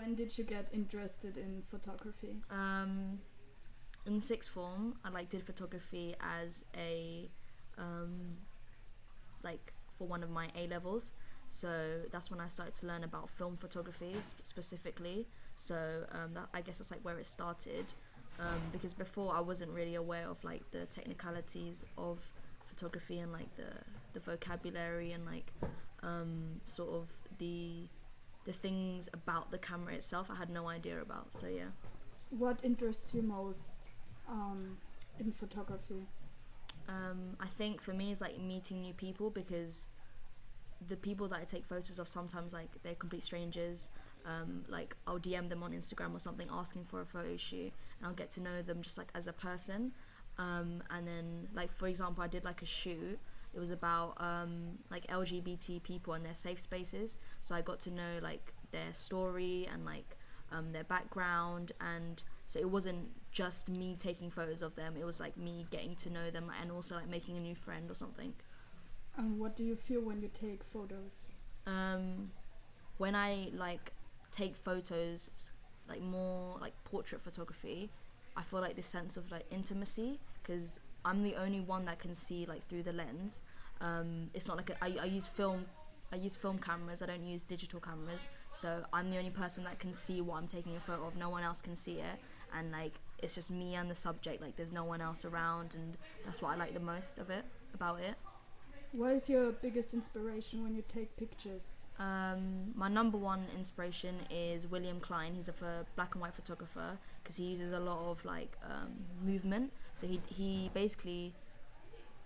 when did you get interested in photography? In sixth form, I did photography as a for one of my A levels. So that's when I started to learn about film photography specifically. So I guess that's where it started. Because before I wasn't really aware of the technicalities of photography and the vocabulary and sort of the things about the camera itself. I had no idea about. So yeah. What interests you most in photography? I think for me it's meeting new people, because the people that I take photos of sometimes they're complete strangers. I'll DM them on Instagram or something asking for a photo shoot, and I'll get to know them just as a person. And then for example, I did a shoot. It was about LGBT people and their safe spaces. So I got to know their story and their background, and so it wasn't just me taking photos of them. It was me getting to know them and also making a new friend or something. What do you feel when you take photos? When I take photos, more portrait photography, I feel this sense of intimacy, because I'm the only one that can see through the lens. It's not I use film cameras. I don't use digital cameras, so I'm the only person that can see what I'm taking a photo of. No one else can see it, and it's just me and the subject. There's no one else around, and that's what I like the most about it. What is your biggest inspiration when you take pictures? My number one inspiration is William Klein. He's a black and white photographer, because he uses a lot of movement. So he basically,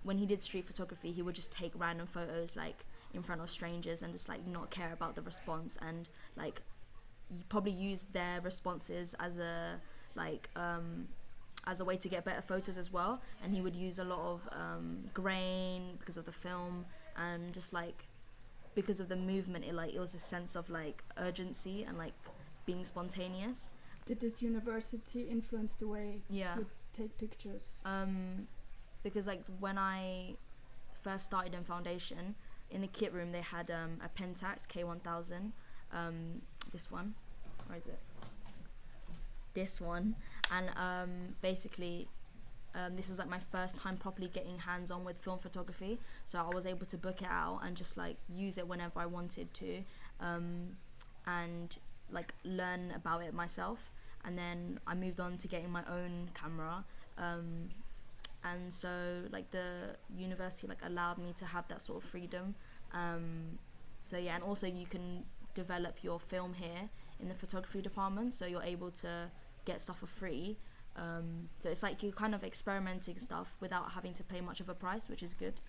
when he did street photography, he would just take random photos in front of strangers and just not care about the response, and you probably use their responses as a way to get better photos as well. And he would use a lot of grain because of the film, and just because of the movement, it was a sense of urgency and being spontaneous. Did this university influence the way you take pictures? Because when I first started in foundation, in the kit room they had a Pentax K1000, this one, where is it? This one. And basically this was my first time properly getting hands on with film photography, so I was able to book it out and just use it whenever I wanted to, and learn about it myself. And then I moved on to getting my own camera, and so the university allowed me to have that sort of freedom. So yeah, and also you can develop your film here in the photography department, so you're able to get stuff for free. So it's you're kind of experimenting stuff without having to pay much of a price, which is good.